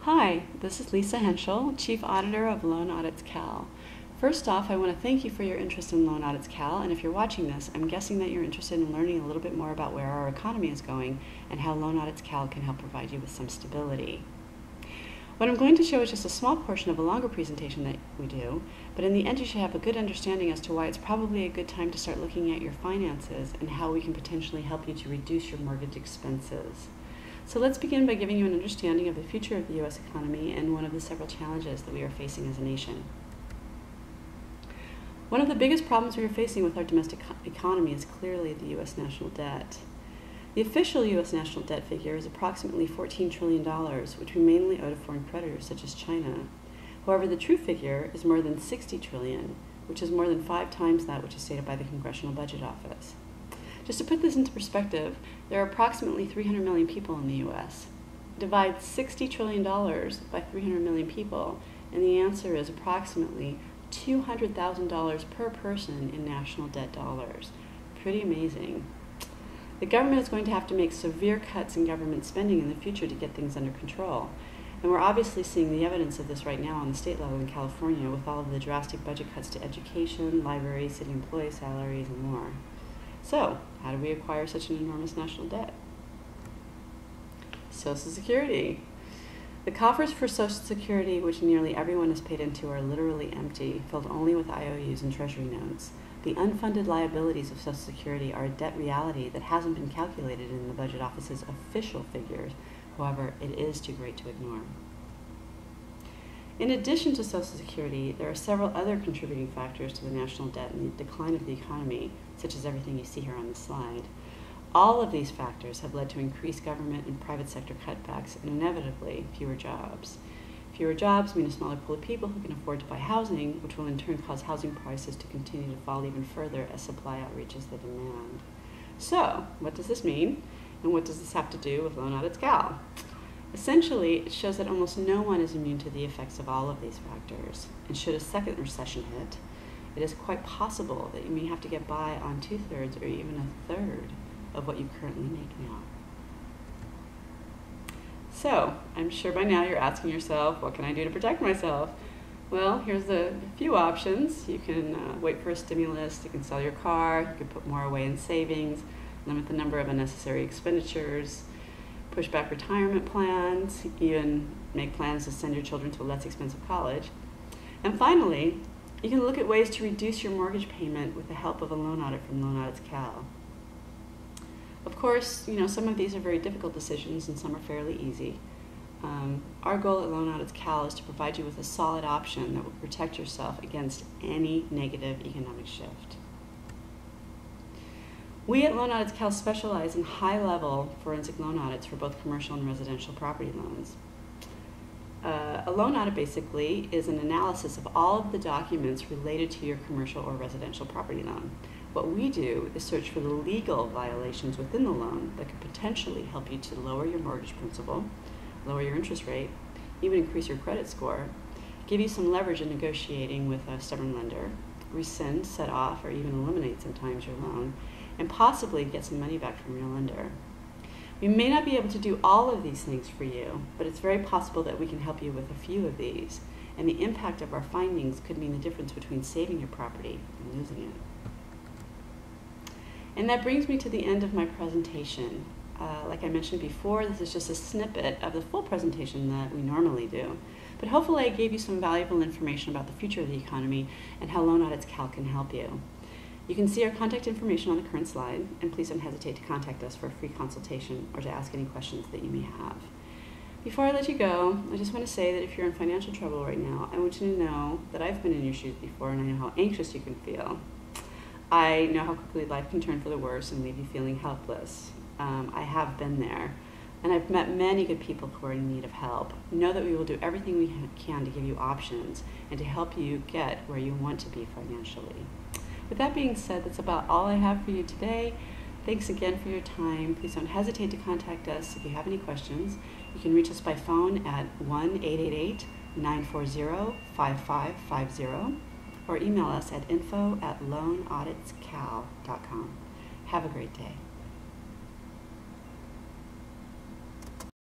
Hi, this is Lisa Henschel, Chief Auditor of Loan Audits Cal. First off, I want to thank you for your interest in Loan Audits Cal, and if you're watching this, I'm guessing that you're interested in learning a little bit more about where our economy is going and how Loan Audits Cal can help provide you with some stability. What I'm going to show is just a small portion of a longer presentation that we do, but in the end you should have a good understanding as to why it's probably a good time to start looking at your finances and how we can potentially help you to reduce your mortgage expenses. So let's begin by giving you an understanding of the future of the U.S. economy and one of the several challenges that we are facing as a nation. One of the biggest problems we are facing with our domestic economy is clearly the U.S. national debt. The official U.S. national debt figure is approximately $14 trillion, which we mainly owe to foreign creditors such as China. However, the true figure is more than $60 trillion, which is more than 5 times that which is stated by the Congressional Budget Office. Just to put this into perspective, there are approximately 300 million people in the U.S. Divide $60 trillion by 300 million people, and the answer is approximately $200,000 per person in national debt dollars. Pretty amazing. The government is going to have to make severe cuts in government spending in the future to get things under control. And we're obviously seeing the evidence of this right now on the state level in California with all of the drastic budget cuts to education, libraries, city employee salaries, and more. So, how do we acquire such an enormous national debt? Social Security. The coffers for Social Security, which nearly everyone has paid into, are literally empty, filled only with IOUs and Treasury notes. The unfunded liabilities of Social Security are a debt reality that hasn't been calculated in the Budget Office's official figures. However, it is too great to ignore. In addition to Social Security, there are several other contributing factors to the national debt and the decline of the economy, such as everything you see here on the slide. All of these factors have led to increased government and private sector cutbacks and inevitably fewer jobs. Fewer jobs mean a smaller pool of people who can afford to buy housing, which will in turn cause housing prices to continue to fall even further as supply outreaches the demand. So, what does this mean? And what does this have to do with Loan Audits Cal? Essentially, it shows that almost no one is immune to the effects of all of these factors. And should a second recession hit, it is quite possible that you may have to get by on 2/3 or even 1/3 of what you currently make now. So, I'm sure by now you're asking yourself, what can I do to protect myself? Well, here's a few options. You can wait for a stimulus, you can sell your car, you can put more away in savings, limit the number of unnecessary expenditures, push back retirement plans, even make plans to send your children to a less expensive college. And finally, you can look at ways to reduce your mortgage payment with the help of a loan audit from Loan Audits Cal. Of course, some of these are very difficult decisions and some are fairly easy. Our goal at Loan Audits Cal is to provide you with a solid option that will protect yourself against any negative economic shift. We at Loan Audits Cal specialize in high-level forensic loan audits for both commercial and residential property loans. A loan audit basically is an analysis of all of the documents related to your commercial or residential property loan. What we do is search for the legal violations within the loan that could potentially help you to lower your mortgage principal, lower your interest rate, even increase your credit score, give you some leverage in negotiating with a stubborn lender, rescind, set off, or even eliminate sometimes your loan, and possibly get some money back from your lender. We may not be able to do all of these things for you, but it's very possible that we can help you with a few of these, and the impact of our findings could mean the difference between saving your property and losing it. And that brings me to the end of my presentation. Like I mentioned before, this is just a snippet of the full presentation that we normally do, but hopefully I gave you some valuable information about the future of the economy and how Loan Audits Cal can help you. You can see our contact information on the current slide, and please don't hesitate to contact us for a free consultation or to ask any questions that you may have. Before I let you go, I just want to say that if you're in financial trouble right now, I want you to know that I've been in your shoes before and I know how anxious you can feel. I know how quickly life can turn for the worse and leave you feeling helpless. I have been there, and I've met many good people who are in need of help. Know that we will do everything we can to give you options and to help you get where you want to be financially. With that being said, that's about all I have for you today. Thanks again for your time. Please don't hesitate to contact us if you have any questions. You can reach us by phone at 1-888-940-5550 or email us at info@loanauditscal.com. Have a great day.